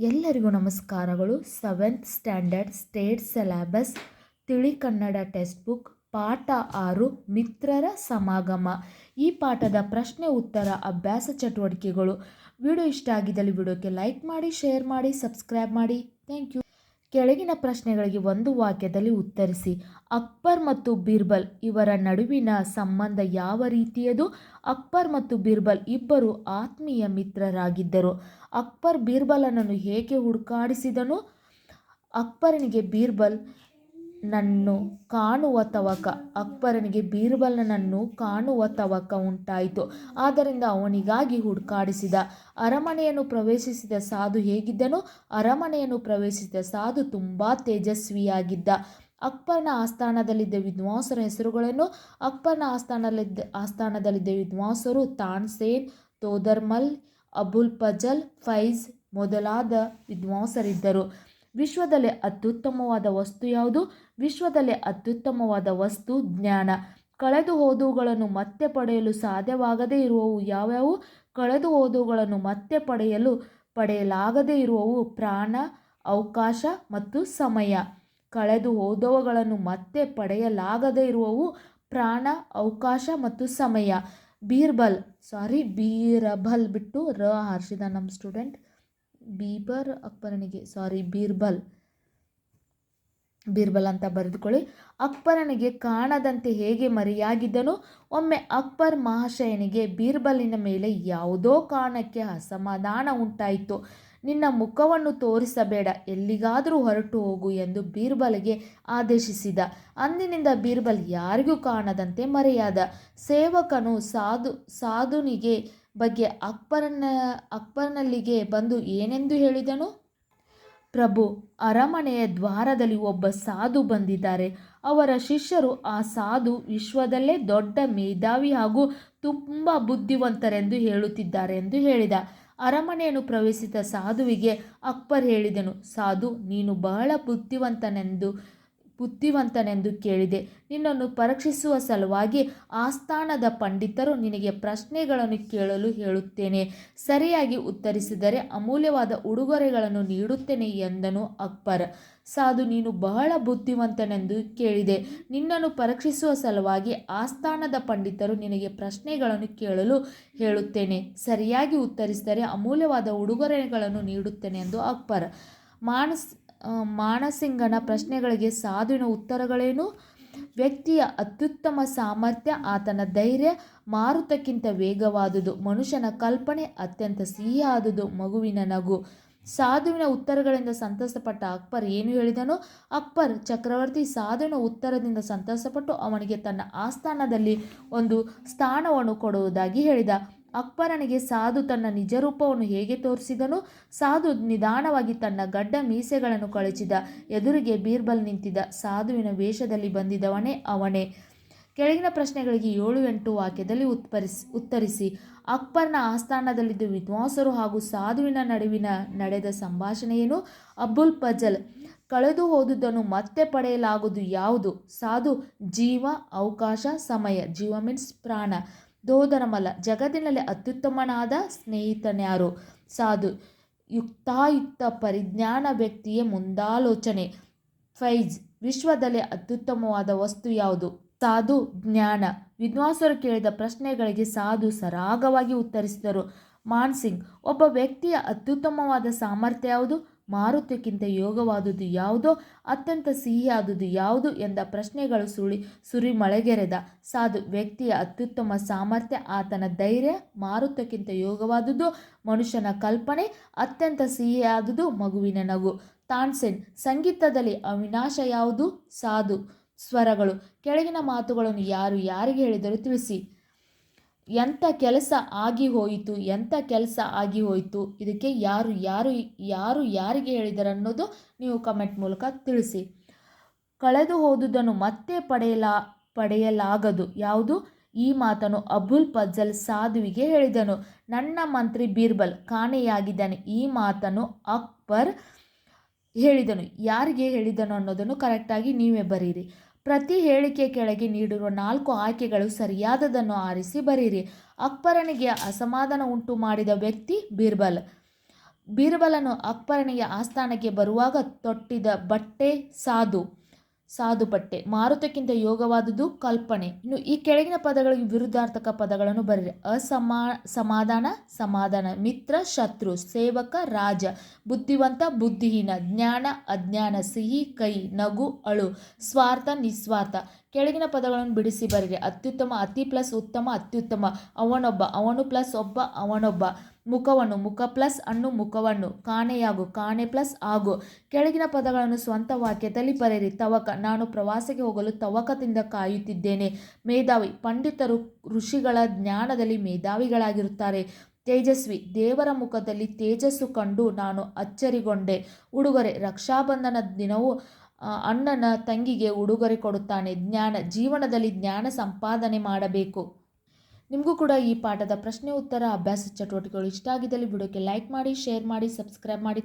ಎಲ್ಲರಿಗೂ ನಮಸ್ಕಾರಗಳು. 7th standard state syllabus ತಿಳಿ ಕನ್ನಡ ಟೆಕ್ಸ್ಟ್ ಬುಕ್ ಪಾಠ 6 ಮಿತ್ರರ ಸಮಾಗಮ. ಈ ಪಾಠದ ಪ್ರಶ್ನೆ ಉತ್ತರ ಅಭ್ಯಾಸ ಚಟುವಟಿಕೆಗಳು. ವಿಡಿಯೋ ಇಷ್ಟ ಆಗಿದ್ದಲ್ಲಿ ವಿಡಿಯೋಕ್ಕೆ ಲೈಕ್ ಮಾಡಿ, ಶೇರ್ ಮಾಡಿ, ಸಬ್ಸ್ಕ್ರೈಬ್ ಮಾಡಿ. Thank you. ಕೆಳಗಿನ ಪ್ರಶ್ನೆಗಳಿಗೆ ಒಂದು ವಾಕ್ಯದಲ್ಲಿ ಉತ್ತರಿಸಿ. ಅಕ್ಬರ್ ಮತ್ತು ಬೀರ್ಬಲ್ ಇವರ ನಡುವಿನ ಸಂಬಂಧ ಯಾವ ರೀತಿಯದು? ಅಕ್ಬರ್ ಮತ್ತು ಬೀರ್ಬಲ್ ಇಬ್ಬರು ಆತ್ಮೀಯ ಮಿತ್ರರಾಗಿದ್ದರು. ಅಕ್ಬರ್ ಬೀರ್ಬಲನನ್ನು ಹೇಗೆ ಹುಡುಕಾಡಿಸಿದನು? ಅಕ್ಬರನಿಗೆ ಬೀರ್ಬಲನನ್ನು ಕಾಣುವ ತವಕ ಉಂಟಾಯಿತು. ಆದ್ದರಿಂದ ಅವನಿಗಾಗಿ ಹುಡುಕಾಡಿಸಿದ. ಅರಮನೆಯನ್ನು ಪ್ರವೇಶಿಸಿದ ಸಾಧು ಹೇಗಿದ್ದನು? ಅರಮನೆಯನ್ನು ಪ್ರವೇಶಿಸಿದ ಸಾಧು ತುಂಬ ತೇಜಸ್ವಿಯಾಗಿದ್ದ. ಅಕ್ಬರ್ನ ಆಸ್ಥಾನದಲ್ಲಿದ್ದ ವಿದ್ವಾಂಸರ ಹೆಸರುಗಳನ್ನು. ಅಕ್ಬರ್ನ ಆಸ್ಥಾನದಲ್ಲಿದ್ದ ವಿದ್ವಾಂಸರು ತಾನ್ಸೇನ್, ತೋದರ್ಮಲ್, ಅಬುಲ್ ಫಜಲ್, ಫೈಜ್ ಮೊದಲಾದ ವಿದ್ವಾಂಸರಿದ್ದರು. ವಿಶ್ವದಲ್ಲಿ ಅತ್ಯುತ್ತಮವಾದ ವಸ್ತು ಯಾವುದು? ವಿಶ್ವದಲ್ಲಿ ಅತ್ಯುತ್ತಮವಾದ ವಸ್ತು ಜ್ಞಾನ. ಕಳೆದು ಹೋದವುಗಳನ್ನು ಮತ್ತೆ ಪಡೆಯಲು ಸಾಧ್ಯವಾಗದೇ ಇರುವವು ಯಾವ್ಯಾವು? ಕಳೆದು ಹೋದವುಗಳನ್ನು ಮತ್ತೆ ಪಡೆಯಲಾಗದೇ ಇರುವವು ಪ್ರಾಣ, ಅವಕಾಶ ಮತ್ತು ಸಮಯ. ಕಳೆದು ಹೋದವುಗಳನ್ನು ಮತ್ತೆ ಪಡೆಯಲಾಗದೇ ಇರುವವು ಪ್ರಾಣ, ಅವಕಾಶ ಮತ್ತು ಸಮಯ. ಬೀರ್ಬಲ್ ಬಿಟ್ಟು ರ ಹಾರಿಸಿದ ನಮ್ಮ ಸ್ಟೂಡೆಂಟ್. ಬೀರ್ಬಲ್ ಅಂತ ಬರೆದುಕೊಳ್ಳಿ. ಅಕ್ಬರನಿಗೆ ಕಾಣದಂತೆ ಹೇಗೆ ಮರೆಯಾಗಿದ್ದನು? ಒಮ್ಮೆ ಅಕ್ಬರ್ ಮಹಾಶಯನಿಗೆ ಬೀರ್ಬಲಿನ ಮೇಲೆ ಯಾವುದೋ ಕಾರಣಕ್ಕೆ ಅಸಮಾಧಾನ ಉಂಟಾಯಿತು. ನಿನ್ನ ಮುಖವನ್ನು ತೋರಿಸಬೇಡ, ಎಲ್ಲಿಗಾದರೂ ಹೊರಟು ಹೋಗು ಎಂದು ಬೀರ್ಬಲ್ಗೆ ಆದೇಶಿಸಿದ. ಅಂದಿನಿಂದ ಬೀರ್ಬಲ್ ಯಾರಿಗೂ ಕಾಣದಂತೆ ಮರೆಯಾದ. ಸೇವಕನು ಸಾಧುನಿಗೆ ಬಗ್ಗೆ ಅಕ್ಬರ್ನಲ್ಲಿಗೆ ಬಂದು ಏನೆಂದು ಹೇಳಿದನು? ಪ್ರಭು, ಅರಮನೆಯ ದ್ವಾರದಲ್ಲಿ ಒಬ್ಬ ಸಾಧು ಬಂದಿದ್ದಾರೆ. ಅವರ ಶಿಷ್ಯರು ಆ ಸಾಧು ವಿಶ್ವದಲ್ಲೇ ದೊಡ್ಡ ಮೇಧಾವಿ ಹಾಗೂ ತುಂಬ ಬುದ್ಧಿವಂತರೆಂದು ಹೇಳುತ್ತಿದ್ದಾರೆ ಎಂದು ಹೇಳಿದ. ಅರಮನೆಯನ್ನು ಪ್ರವೇಶಿಸಿದ ಸಾಧುವಿಗೆ ಅಕ್ಬರ್ ಹೇಳಿದನು, ಸಾಧು, ನೀನು ಬಹಳ ಬುದ್ಧಿವಂತನೆಂದು ಕೇಳಿದೆ. ನಿನ್ನನ್ನು ಪರೀಕ್ಷಿಸುವ ಸಲುವಾಗಿ ಆಸ್ಥಾನದ ಪಂಡಿತರು ನಿನಗೆ ಪ್ರಶ್ನೆಗಳನ್ನು ಕೇಳಲು ಹೇಳುತ್ತೇನೆ. ಸರಿಯಾಗಿ ಉತ್ತರಿಸಿದರೆ ಅಮೂಲ್ಯವಾದ ಉಡುಗೊರೆಗಳನ್ನು ನೀಡುತ್ತೇನೆ ಎಂದನು ಅಕ್ಬರ್. ಸಾಧು, ನೀನು ಬಹಳ ಬುದ್ಧಿವಂತನೆಂದು ಕೇಳಿದೆ. ನಿನ್ನನ್ನು ಪರೀಕ್ಷಿಸುವ ಸಲುವಾಗಿ ಆಸ್ಥಾನದ ಪಂಡಿತರು ನಿನಗೆ ಪ್ರಶ್ನೆಗಳನ್ನು ಕೇಳಲು ಹೇಳುತ್ತೇನೆ. ಸರಿಯಾಗಿ ಉತ್ತರಿಸಿದರೆ ಅಮೂಲ್ಯವಾದ ಉಡುಗೊರೆಗಳನ್ನು ನೀಡುತ್ತೇನೆ ಎಂದು ಅಕ್ಬರ್. ಮಾನಸಿಂಗನ ಪ್ರಶ್ನೆಗಳಿಗೆ ಸಾಧುವಿನ ಉತ್ತರಗಳೇನು? ವ್ಯಕ್ತಿಯ ಅತ್ಯುತ್ತಮ ಸಾಮರ್ಥ್ಯ ಆತನ ಧೈರ್ಯ ಮಾರುತಕ್ಕಿಂತ ವೇಗವಾದುದು. ಮನುಷ್ಯನ ಕಲ್ಪನೆ ಅತ್ಯಂತ ಸಿಹಿಯಾದುದು ಮಗುವಿನ ನಗು. ಸಾಧುವಿನ ಉತ್ತರಗಳಿಂದ ಸಂತಸಪಟ್ಟ ಅಕ್ಬರ್ ಏನು ಹೇಳಿದನು? ಅಕ್ಬರ್ ಚಕ್ರವರ್ತಿ ಸಾಧುವಿನ ಉತ್ತರದಿಂದ ಸಂತಸಪಟ್ಟು ಅವನಿಗೆ ತನ್ನ ಆಸ್ಥಾನದಲ್ಲಿ ಒಂದು ಸ್ಥಾನವನ್ನು ಕೊಡುವುದಾಗಿ ಹೇಳಿದ. ಅಕ್ಬರನಿಗೆ ಸಾಧು ತನ್ನ ನಿಜರೂಪವನ್ನು ಹೇಗೆ ತೋರಿಸಿದನು? ಸಾಧು ನಿಧಾನವಾಗಿ ತನ್ನ ಗಡ್ಡ ಮೀಸೆಗಳನ್ನು ಕಳಚಿದ. ಎದುರಿಗೆ ಬೀರ್ಬಲ್ ನಿಂತಿದ್ದ. ಸಾಧುವಿನ ವೇಷದಲ್ಲಿ ಬಂದಿದ್ದವನೇ ಅವನೇ. ಕೆಳಗಿನ ಪ್ರಶ್ನೆಗಳಿಗೆ 7-8 ವಾಕ್ಯದಲ್ಲಿ ಉತ್ತರಿಸಿ. ಅಕ್ಬರ್ನ ಆಸ್ಥಾನದಲ್ಲಿದ್ದ ವಿದ್ವಾಂಸರು ಹಾಗೂ ಸಾಧುವಿನ ನಡುವಿನ ನಡೆದ ಸಂಭಾಷಣೆ ಏನು? ಅಬುಲ್ ಫಜಲ್, ಕಳೆದು ಹೋದುದನ್ನು ಮತ್ತೆ ಪಡೆಯಲಾಗುವುದು ಯಾವುದು? ಸಾಧು, ಜೀವ, ಅವಕಾಶ, ಸಮಯ. ಜೀವ ಮೀನ್ಸ್ ಪ್ರಾಣ. ತೋದರ್ಮಲ್, ಜಗತ್ತಿನಲ್ಲಿ ಅತ್ಯುತ್ತಮನಾದ ಸ್ನೇಹಿತನ್ಯಾರು? ಸಾಧು, ಯುಕ್ತಾಯುಕ್ತ ಪರಿಜ್ಞಾನ ವ್ಯಕ್ತಿಯ ಮುಂದಾಲೋಚನೆ. ಫೈಜ್, ವಿಶ್ವದಲ್ಲಿ ಅತ್ಯುತ್ತಮವಾದ ವಸ್ತು ಯಾವುದು? ಸಾಧು, ಜ್ಞಾನ. ವಿದ್ವಾಂಸರು ಕೇಳಿದ ಪ್ರಶ್ನೆಗಳಿಗೆ ಸಾಧು ಸರಾಗವಾಗಿ ಉತ್ತರಿಸಿದರು. ಮಾನಸಿಂಗ್, ಒಬ್ಬ ವ್ಯಕ್ತಿಯ ಅತ್ಯುತ್ತಮವಾದ ಸಾಮರ್ಥ್ಯ ಯಾವುದು? ಮಾರುತಕ್ಕಿಂತ ಯೋಗವಾದುದು ಯಾವುದೋ? ಅತ್ಯಂತ ಸಿಹಿಯಾದುದು ಯಾವುದು? ಎಂದ ಪ್ರಶ್ನೆಗಳು ಸುರಿಮಳೆಗೆರೆದ. ಸಾಧು, ವ್ಯಕ್ತಿಯ ಅತ್ಯುತ್ತಮ ಸಾಮರ್ಥ್ಯ ಆತನ ಧೈರ್ಯ ಮಾರುತಕ್ಕಿಂತ ಯೋಗವಾದುದು ಮನುಷ್ಯನ ಕಲ್ಪನೆ ಅತ್ಯಂತ ಸಿಹಿಯಾದುದು ಮಗುವಿನ ನಗು. ತಾನ್ಸೇನ್, ಸಂಗೀತದಲ್ಲಿ ಅವಿನಾಶ ಯಾವುದು? ಸಾಧು, ಸ್ವರಗಳು. ಕೆಳಗಿನ ಮಾತುಗಳನ್ನು ಯಾರು ಯಾರಿಗೆ ಹೇಳಿದರು ತಿಳಿಸಿ. ಎಂಥ ಕೆಲಸ ಆಗಿ ಹೋಯಿತು. ಇದಕ್ಕೆ ಯಾರು ಯಾರಿಗೆ ಹೇಳಿದರು ಅನ್ನೋದು ನೀವು ಕಮೆಂಟ್ ಮೂಲಕ ತಿಳಿಸಿ. ಕಳೆದು ಹೋದುದನ್ನು ಮತ್ತೆ ಪಡೆಯಲಾಗದು ಯಾವುದು? ಈ ಮಾತನ್ನು ಅಬುಲ್ ಫಜಲ್ ಸಾಧುವಿಗೆ ಹೇಳಿದನು. ನನ್ನ ಮಂತ್ರಿ ಬೀರ್ಬಲ್ ಕಾಣೆಯಾಗಿದ್ದಾನೆ. ಈ ಮಾತನ್ನು ಅಕ್ಬರ್ ಹೇಳಿದನು. ಯಾರಿಗೆ ಹೇಳಿದನು ಅನ್ನೋದನ್ನು ಕರೆಕ್ಟಾಗಿ ನೀವೇ ಬರೀರಿ. ಪ್ರತಿ ಹೇಳಿಕೆ ಕೆಳಗೆ ನೀಡಿರುವ 4 ಆಯ್ಕೆಗಳು ಸರಿಯಾದದನ್ನು ಆರಿಸಿ ಬರೆಯಿರಿ. ಅಕ್ಬರನಿಗೆ ಅಸಮಾಧಾನ ಉಂಟು ಮಾಡಿದ ವ್ಯಕ್ತಿ ಬೀರ್ಬಲ್. ಬೀರ್ಬಲನು ಅಕ್ಬರನಿಗೆ ಆಸ್ಥಾನಕ್ಕೆ ಬರುವಾಗ ತೊಟ್ಟಿದ್ದ ಬಟ್ಟೆ ಸಾಧು ಬಟ್ಟೆ. ಮಾರುತಕ್ಕಿಂತ ಯೋಗವಾದುದು ಕಲ್ಪನೆ. ಇನ್ನು ಈ ಕೆಳಗಿನ ಪದಗಳಿಗೆ ವಿರುದ್ಧಾರ್ಥಕ ಪದಗಳನ್ನು ಬರೆಯಿರಿ. ಸಮಾಧಾನ ಸಮಾಧಾನ, ಮಿತ್ರ ಶತ್ರು, ಸೇವಕ ರಾಜ, ಬುದ್ಧಿವಂತ ಬುದ್ಧಿಹೀನ, ಜ್ಞಾನ ಅಜ್ಞಾನ, ಸಿಹಿ ಕಹಿ, ನಗು ಅಳು, ಸ್ವಾರ್ಥ ನಿಸ್ವಾರ್ಥ. ಕೆಳಗಿನ ಪದಗಳನ್ನು ಬಿಡಿಸಿ ಬರೆಯಿರಿ. ಅತ್ಯುತ್ತಮ ಅತಿ ಪ್ಲಸ್ ಉತ್ತಮ ಅತ್ಯುತ್ತಮ, ಅವನೊಬ್ಬ ಅವನು ಪ್ಲಸ್ ಒಬ್ಬ ಅವನೊಬ್ಬ, ಮುಖವನ್ನು ಮುಖ ಪ್ಲಸ್ ಹಣ್ಣು ಮುಖವನ್ನು, ಕಾಣೆಯಾಗು ಕಾಣೆ ಪ್ಲಸ್ ಆಗು. ಕೆಳಗಿನ ಪದಗಳನ್ನು ಸ್ವಂತ ವಾಕ್ಯದಲ್ಲಿ ಬರೆಯಿರಿ. ತವಕ, ನಾನು ಪ್ರವಾಸಕ್ಕೆ ಹೋಗಲು ತವಕದಿಂದ ಕಾಯುತ್ತಿದ್ದೇನೆ. ಮೇಧಾವಿ, ಪಂಡಿತರು ಋಷಿಗಳ ಜ್ಞಾನದಲ್ಲಿ ಮೇಧಾವಿಗಳಾಗಿರುತ್ತಾರೆ. ತೇಜಸ್ವಿ, ದೇವರ ಮುಖದಲ್ಲಿ ತೇಜಸ್ಸು ಕಂಡು ನಾನು ಅಚ್ಚರಿಗೊಂಡೆ. ಉಡುಗೊರೆ, ರಕ್ಷಾಬಂಧನ ದಿನವೂ ಅಣ್ಣನ ತಂಗಿಗೆ ಉಡುಗೊರೆ ಕೊಡುತ್ತಾನೆ. ಜ್ಞಾನ, ಜೀವನದಲ್ಲಿ ಜ್ಞಾನ ಸಂಪಾದನೆ ಮಾಡಬೇಕು. ನಿಮಗೂ ಕೂಡ ಈ ಪಾಠದ ಪ್ರಶ್ನೆ ಉತ್ತರ ಅಭ್ಯಾಸ ಚಟುವಟಿಕೆಗಳು ಇಷ್ಟ ಆಗಿದ್ದಲ್ಲಿ ವಿಡಿಯೋಕ್ಕೆ ಲೈಕ್ ಮಾಡಿ, ಶೇರ್ ಮಾಡಿ, ಸಬ್ಸ್ಕ್ರೈಬ್ ಮಾಡಿ.